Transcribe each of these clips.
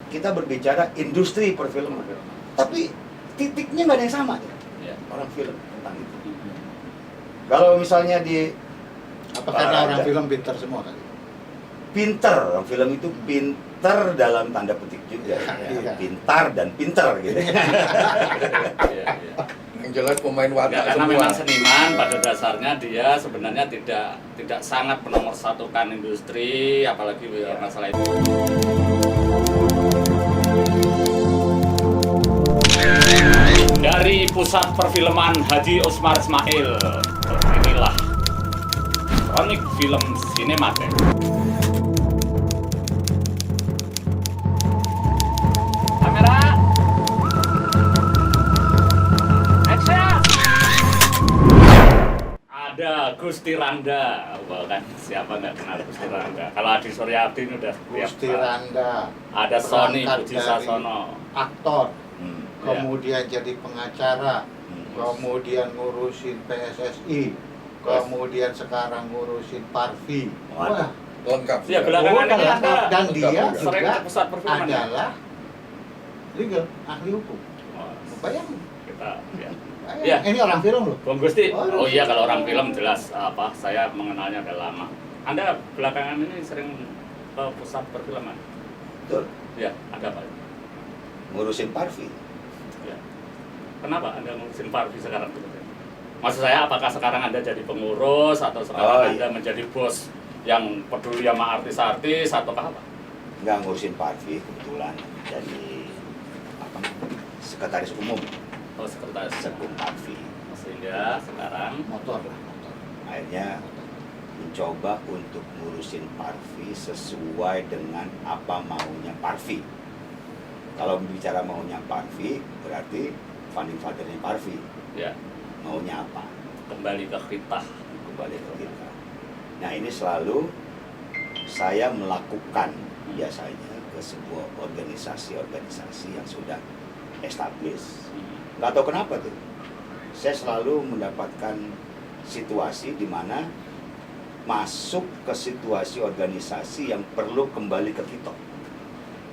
kita berbicara industri perfilman. Tapi titiknya nggak ada yang sama tuh. Orang film tentang itu. Kalau misalnya di Apa karena orang film pintar semua kali? pinter, orang film itu pinter dalam tanda petik juga. Iya. Pintar dan pinter gitu. Yang jelas pemain watak Karena semua. memang seniman pada dasarnya dia sebenarnya tidak sangat menomorsatukan industri, apalagi masalah itu. Dari Pusat Perfilman Haji Usmar Ismail, inilah Kronik Film Sinematek. Kamera, action! Ada Gusti Randa, wah kan siapa nggak kenal Gusti Randa? Kalau Adi Suryadi ini udah Gusti biasa. Randa, Ada Sony berangkat Puji dari Sasono. aktor, Ya. kemudian jadi pengacara, kemudian ngurusin PSSI, kemudian sekarang ngurusin Parvi. Waduh. Wah, Lengkap. Iya, belakangan ini lengkap. Anda Dan dia sering juga ke pusat perfilman ya? adalah legal, ahli hukum. Oh, Bayangin, kita ya. bayangin. Iya. Ini orang film loh. Bung Gusti, Oh, oh iya kalau orang film jelas apa saya mengenalnya udah lama. Anda belakangan ini sering ke pusat perfilman? Betul. Ya, ada apa? Ngurusin Parvi. Ya. Kenapa Anda ngurusin Parvi sekarang? Maksud saya apakah sekarang Anda jadi pengurus atau sekarang Anda menjadi bos yang peduli sama artis-artis atau apa? Nggak ngurusin Parvi, kebetulan jadi apa, sekretaris umum Oh, sekretaris Sekum Parvi. sehingga sekarang Motor lah, motor. Akhirnya mencoba untuk ngurusin Parvi sesuai dengan apa maunya Parvi. Kalau bicara maunya Parvi, berarti founding fathernya Parvi ya maunya apa? kembali ke kita. Kembali ke kita. Nah, ini selalu saya melakukan biasanya ke sebuah organisasi-organisasi yang sudah established. Nggak tahu kenapa tuh, saya selalu mendapatkan situasi di mana masuk ke situasi organisasi yang perlu kembali ke kita.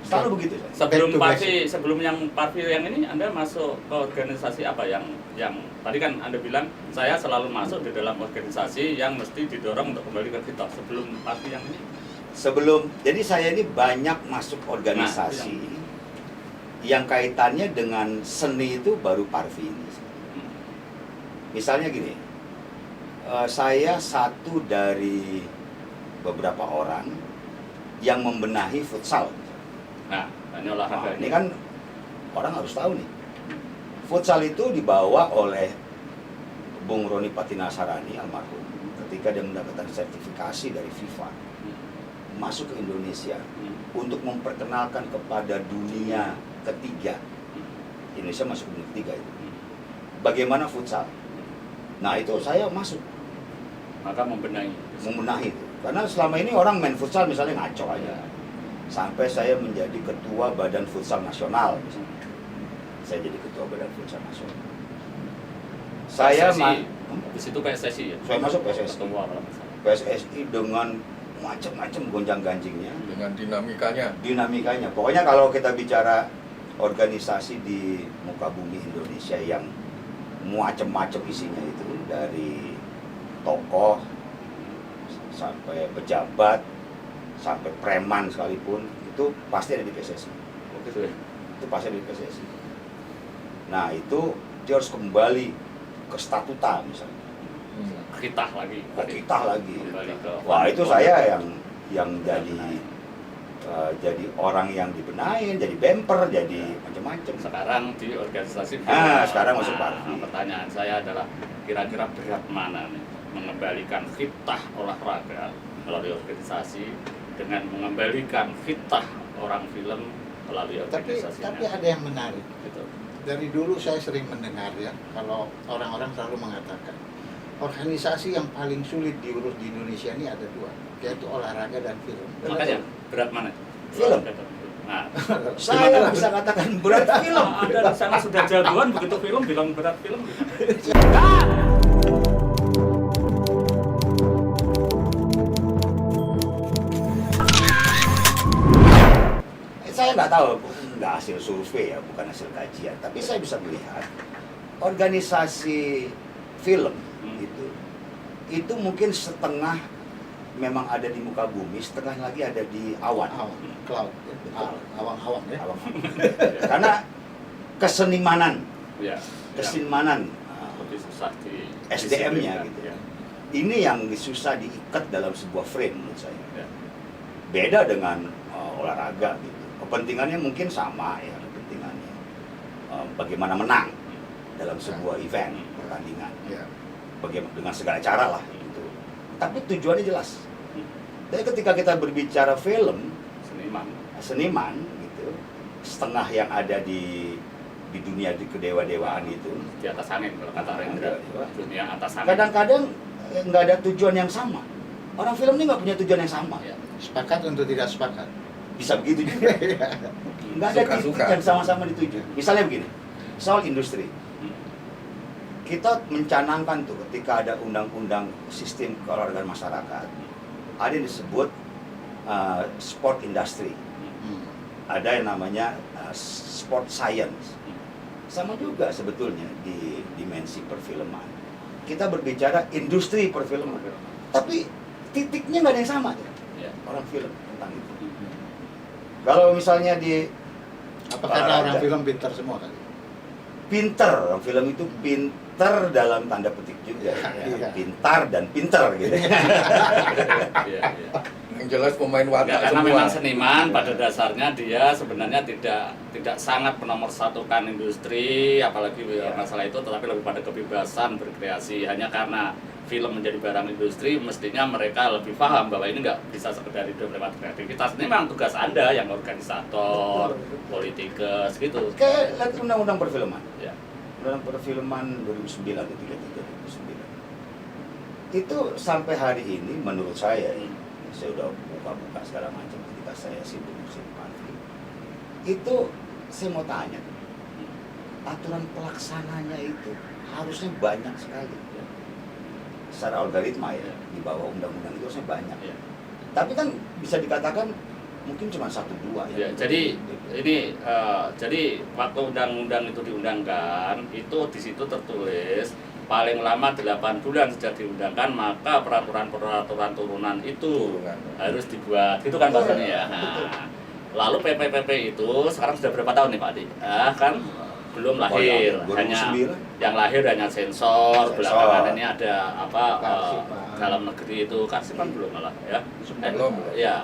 Selalu begitu saya. Sebelum Back to sebelum yang Parvi yang ini Anda masuk ke organisasi apa yang tadi kan Anda bilang saya selalu masuk di dalam organisasi yang mesti didorong untuk kembali ke kita. Sebelum Parvi yang ini Jadi saya ini banyak masuk organisasi yang kaitannya dengan seni itu baru Parvi ini. Misalnya gini, saya satu dari beberapa orang yang membenahi futsal. Nah, ini Nah, olahraga ini kan orang harus tahu nih. Futsal itu dibawa oleh Bung Roni Patinasarani almarhum ketika dia mendapatkan sertifikasi dari FIFA masuk ke Indonesia untuk memperkenalkan kepada dunia ketiga. Indonesia masuk dunia ketiga itu. Bagaimana futsal? Nah, itu saya masuk maka membenahi. itu. Karena selama ini orang main futsal misalnya ngaco aja. Sampai saya menjadi ketua Badan Futsal Nasional misalnya. Saya jadi ketua Badan Futsal Nasional. Saya di situ PSSI ya. saya masuk PSSI. Ketua kalau nggak salah. PSSI dengan macam-macam gonjang-ganjingnya, Dengan dinamikanya. Pokoknya kalau kita bicara organisasi di muka bumi Indonesia yang macam-macam isinya itu, dari tokoh sampai pejabat sampai preman sekalipun, itu pasti ada di PSSI. Gitu ya. Itu pasti ada di PSSI. Nah, itu dia harus kembali ke statuta misalnya. Kita lagi. Kita lagi. Kembali ke Wah, itu saya yang jadi orang yang dibenahin, jadi bemper, jadi macam-macam. Sekarang di organisasi. Sekarang masuk Parvi. Pertanyaan saya adalah kira-kira berat mana nih mengembalikan fitah olahraga melalui organisasi dengan mengembalikan fitah orang film melalui organisasi. Tapi ada yang menarik. Gitu. Dari dulu saya sering mendengar ya, kalau orang-orang selalu mengatakan organisasi yang paling sulit diurus di Indonesia ini ada dua, yaitu olahraga dan film. Makanya berat mana? Film. Nah, Saya bisa katakan berat film. Anda di sana sudah jagoan, begitu film bilang berat film. Saya nggak nggak tahu, nggak hasil survei ya, bukan hasil kajian. Tapi saya bisa melihat organisasi film itu mungkin setengah memang ada di muka bumi, setengah lagi ada di awan. Cloud, awang-awang ya. Awan. Karena kesenimanan, Ya. kesenimanan Lebih susah di SDM-nya disiplinkan, gitu. ya. Ini yang susah diikat dalam sebuah frame menurut saya. Ya. Beda dengan olahraga gitu. Kepentingannya mungkin sama ya, kepentingannya bagaimana menang dalam sebuah event pertandingan. Ya. Bagaimana dengan segala cara lah gitu. Tapi tujuannya jelas. Jadi ketika kita berbicara film, Seniman. gitu, setengah yang ada di dunia di kedewa-dewaan itu Di atas angin kalau kata Rendra. Dunia atas angin. kadang-kadang nggak ada tujuan yang sama. Orang film ini nggak punya tujuan yang sama. Ya. Sepakat untuk tidak sepakat. Bisa begitu juga. Nggak ada titik Suka-suka. yang sama-sama dituju. Misalnya begini, soal industri. Kita mencanangkan tuh ketika ada undang-undang sistem keolahragaan masyarakat, ada yang disebut sport industry, ada yang namanya sport science. Sama juga sebetulnya di dimensi perfilman. Kita berbicara industri perfilman, tapi titiknya nggak ada yang sama tuh, Ya. orang film tentang itu. Kalau misalnya di Apa karena olahraga. orang film pintar semua kali? Pinter, orang film itu pinter dalam tanda petik juga, Iya. pintar dan pinter gitu. Iya, iya. Yang jelas pemain Ya, watak karena semua. memang seniman pada dasarnya dia sebenarnya tidak sangat menomorsatukan industri, apalagi masalah itu, tetapi lebih pada kebebasan berkreasi. Hanya karena film menjadi barang industri, mestinya mereka lebih paham bahwa ini nggak bisa sekedar hidup lewat kreativitas. Ini memang tugas Anda yang organisator, politikus gitu. Kayak lihat undang-undang perfilman. Ya. Undang-undang perfilman 2009 itu 2009. Itu sampai hari ini menurut saya saya udah buka-buka segala macam ketika saya sibuk film. Itu saya mau tanya, aturan pelaksananya itu harusnya banyak sekali. Secara algoritma ya, di bawah undang-undang itu harusnya banyak. Ya. Tapi kan bisa dikatakan mungkin cuma 1-2 Ya, jadi ini jadi waktu undang-undang itu diundangkan, itu di situ tertulis paling lama 8 bulan sejak diundangkan, maka peraturan-peraturan turunan itu harus dibuat. Itu kan bahasanya ya. Nah, lalu PPPP itu sekarang sudah berapa tahun nih Pak Adi? Kan belum lahir, hanya 2009. yang lahir hanya sensor. Sensor. Belakangan ini ada apa Karsipan. dalam negeri itu Karsipan belum malah ya. Belum. Ya,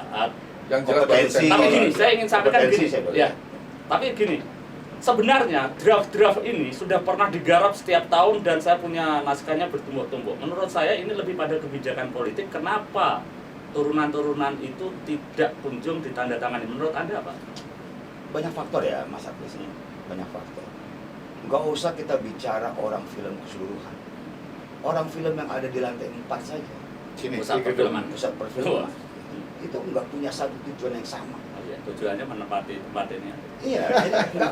Yang jelas baru Kompetensi. sensor. tapi gini, saya ingin sampaikan Kompetensi gini, saya bilang. ya. Tapi gini, sebenarnya draft-draft ini sudah pernah digarap setiap tahun dan saya punya naskahnya bertumbuk-tumbuk. Menurut saya ini lebih pada kebijakan politik. Kenapa turunan-turunan itu tidak kunjung ditandatangani? Menurut Anda apa? Banyak faktor ya Mas Agus, banyak faktor. Nggak usah kita bicara orang film keseluruhan. Orang film yang ada di lantai 4 saja, Sini. Pusat di perfilman. pusat perfilman, itu nggak punya satu tujuan yang sama. Oh, iya. Tujuannya menempati tempat ini. Iya,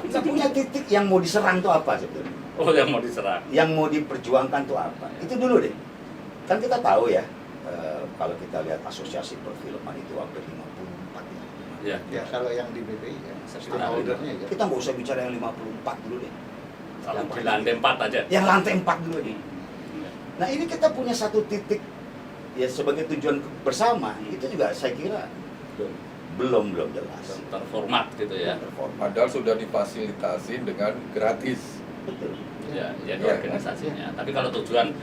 nggak punya titik yang mau diserang tuh apa sebetulnya. Oh, yang mau diserang. Yang mau diperjuangkan tuh apa. Itu dulu deh. Kan kita tahu ya, kalau kita lihat asosiasi perfilman itu hampir 54 ya. Ya. Ya, kalau yang di BPI ya, Setengah stakeholdernya ya. Kita nggak usah bicara yang 54 dulu deh. Kalau di lantai 4 aja. Yang lantai 4 dulu deh. Iya. Nah ini kita punya satu titik ya sebagai tujuan bersama, itu juga saya kira belum jelas. Terformat gitu ya. Padahal sudah difasilitasi dengan gratis. Betul. Ya, ya di Iya. organisasinya. Tapi kalau tujuan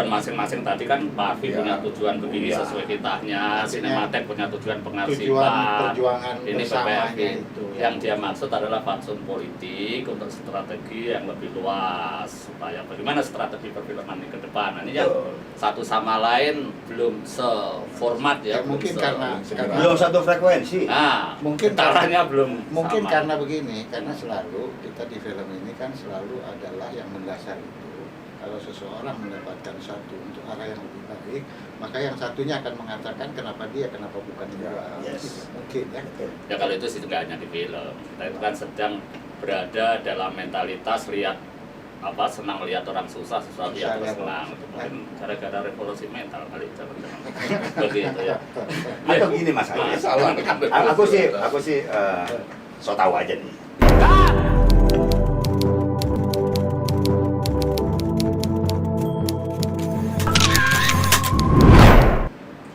masing-masing tadi kan Pak Afi Iya. punya tujuan begini Iya. sesuai kitahnya, Artinya Sinematek punya tujuan Tujuan pengarsipan. perjuangan Ini bersamanya PPFP. itu. Yang dia maksud adalah fatsun politik untuk strategi yang lebih luas supaya bagaimana strategi perfilman ini ke depan. Nah, ini yang Betul. satu sama lain belum seformat ya, Ya, mungkin karena Belum satu frekuensi. nah, Mungkin caranya belum Mungkin sama. karena begini, karena selalu kita di film ini kan selalu adalah yang mendasar itu. Kalau seseorang mendapatkan satu untuk arah yang lebih baik, maka yang satunya akan mengatakan kenapa dia, kenapa bukan dia. Yes. Mungkin ya. Betul. Ya kalau itu sih nggak hanya di film, kita itu kan sedang berada dalam mentalitas lihat apa senang lihat orang susah Susah lihat lihat senang. orang Itu mungkin gara-gara revolusi mental kali jangan-jangan begitu ya. Atau gini Mas Nah, Agus. Salah. Aku sih So tahu aja nih.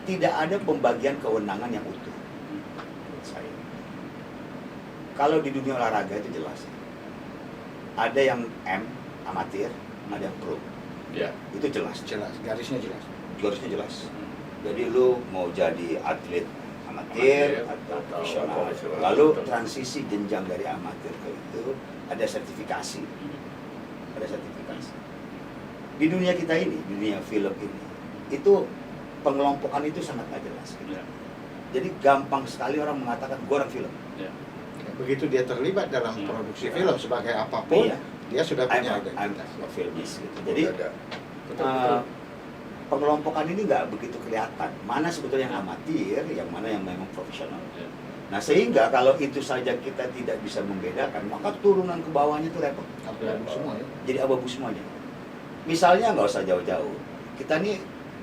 Tidak ada pembagian kewenangan yang utuh. Menurut saya. Kalau di dunia olahraga itu jelas. Ada yang amatir, ada yang pro. Ya. Itu jelas. Jelas, garisnya jelas. Garisnya jelas. Jadi lu mau jadi atlet amatir atau profesional. Lalu transisi jenjang dari amatir ke itu ada sertifikasi. Ada sertifikasi. Di dunia kita ini, dunia film ini, itu pengelompokan itu sangat nggak jelas. Gitu. Ya. Jadi gampang sekali orang mengatakan gue orang film. Ya. Begitu dia terlibat dalam produksi film sebagai apapun, Iya. dia sudah punya I'm identitas. a filmist. Gitu. Jadi Betul. pengelompokan ini nggak begitu kelihatan. Mana sebetulnya yang amatir, yang mana yang memang profesional. Ya. Nah sehingga kalau itu saja kita tidak bisa membedakan, maka turunan ke bawahnya itu repot. Abu-abu semua ya. Jadi abu-abu semuanya. Misalnya nggak usah jauh-jauh. Kita nih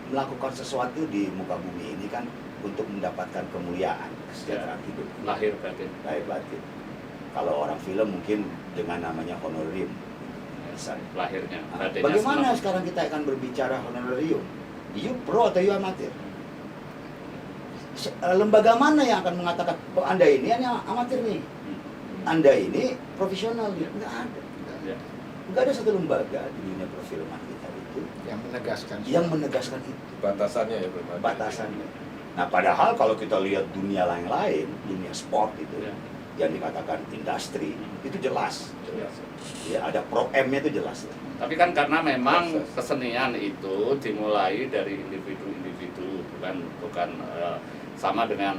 melakukan sesuatu di muka bumi ini kan untuk mendapatkan kemuliaan, kesejahteraan hidup. Lahir batin. Lahir batin. Kalau orang film mungkin dengan namanya honorarium. Misalnya. Lahirnya. Nah, batinnya bagaimana senang. sekarang kita akan berbicara honorarium? You pro atau you amatir? Lembaga mana yang akan mengatakan, oh, Anda ini hanya amatir nih, Anda ini profesional? Nggak ada. Ya. Nggak ada satu lembaga di dunia perfilman kita itu Yang menegaskan. yang menegaskan itu Batasannya ya belum ada. batasannya. Nah padahal kalau kita lihat dunia lain, dunia sport itu Ya. yang dikatakan industri itu jelas. Jelas. Ya ada pro M-nya itu jelas. Tapi kan karena memang Proses. kesenian itu dimulai dari individu-individu, bukan sama dengan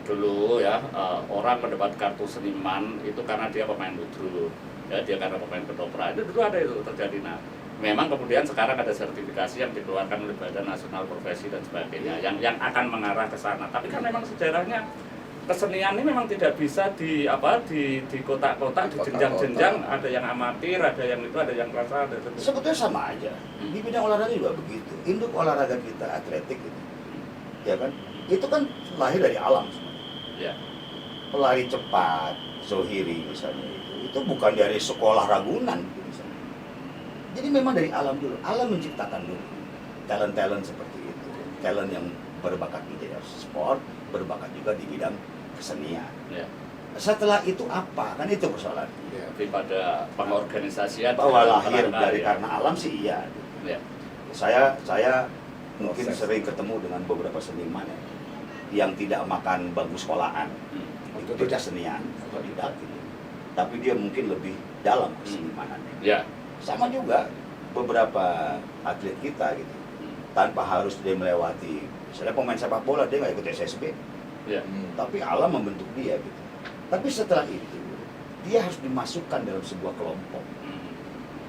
dulu ya, orang mendapat kartu seniman itu karena dia pemain ludruk, ya dia karena pemain ketoprak, itu dulu ada itu terjadi. Nah, memang kemudian sekarang ada sertifikasi yang dikeluarkan oleh Badan Nasional Profesi dan sebagainya yang akan mengarah ke sana. Tapi kan memang sejarahnya kesenian ini memang tidak bisa di kotak-kotak, di jenjang-jenjang, ada yang amatir, ada yang itu, ada yang rasa, ada itu. Sebetulnya sama aja. Di bidang olahraga juga begitu. Induk olahraga kita atletik itu, ya kan? Itu kan lahir dari alam sebenarnya. Ya. Pelari cepat, Zohiri misalnya itu bukan dari sekolah Ragunan misalnya. Jadi memang dari alam dulu. Alam menciptakan dulu talent-talent seperti itu. Talent yang berbakat di bidang sport, berbakat juga di bidang kesenian. Ya. Setelah itu apa? Kan itu persoalan. Ya. Tapi pada pengorganisasian Bahwa lahir olahraga, dari ya. karena alam sih iya. Ya. Saya mungkin Proses. sering ketemu dengan beberapa seniman yang tidak makan bangku sekolahan. Itu Otodidak. kesenian, otodidak gitu. Tapi dia mungkin lebih dalam kesenimanannya. Ya. Sama juga beberapa atlet kita gitu. Tanpa harus dia melewati, misalnya pemain sepak bola dia nggak ikut SSB, Ya. tapi alam membentuk dia gitu. Tapi setelah itu dia harus dimasukkan dalam sebuah kelompok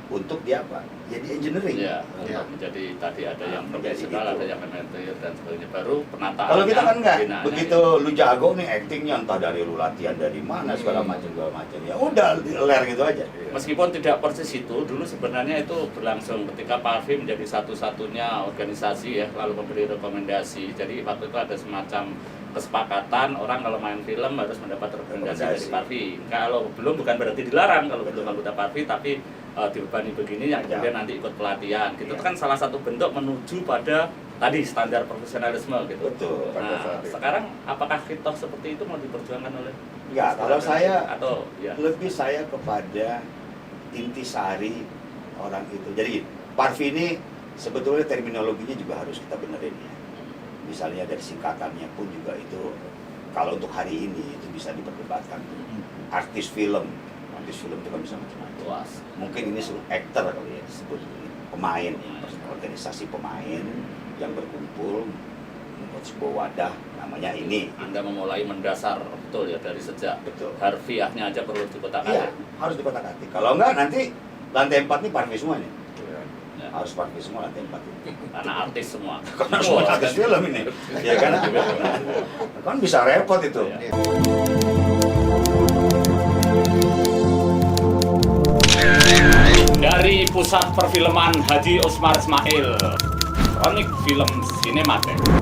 untuk dia apa? Jadi engineering. Ya. Ya. Menjadi tadi ada yang Menjadi profesional, itu. ada yang amatir dan sebagainya. Baru penataan. Kalau kita kan enggak, begitu lu jago nih actingnya, entah dari lu latihan dari mana segala macam ya udah ler gitu aja. Meskipun tidak persis itu, dulu sebenarnya itu berlangsung ketika Parvi menjadi satu-satunya organisasi ya, lalu memberi rekomendasi. Jadi waktu itu ada semacam kesepakatan orang kalau main film harus mendapat rekomendasi dari Parvi. Kalau belum bukan berarti dilarang kalau belum anggota Parvi, tapi dibebani begini yang kemudian nanti ikut pelatihan. Gitu itu kan salah satu bentuk menuju pada tadi standar profesionalisme gitu. Betul. Nah, sekarang apakah kita seperti itu mau diperjuangkan oleh? Enggak, kalau saya atau ya. lebih saya kepada intisari orang itu. Jadi Parvi ini sebetulnya terminologinya juga harus kita benerin ya. Misalnya dari singkatannya pun juga itu kalau untuk hari ini itu bisa diperdebatkan. Artis film itu kan bisa macam-macam. Luas. Mungkin ini aktor kali ya disebut pemain ya, organisasi pemain yang berkumpul membuat sebuah wadah namanya ini. Anda memulai mendasar betul ya dari sejak Betul. harfiahnya aja perlu dikotak-atik. Iya, harus dikotak-atik. Kalau enggak nanti lantai 4 nih Parvi semua nih. Ya. Harus Parvi semua lantai 4 ini. Karena artis semua. Karena semua artis film ini. Ya kan? Kan bisa repot itu. Iya. Dari Pusat Perfilman Haji Usmar Ismail, Kronik Film Sinematek.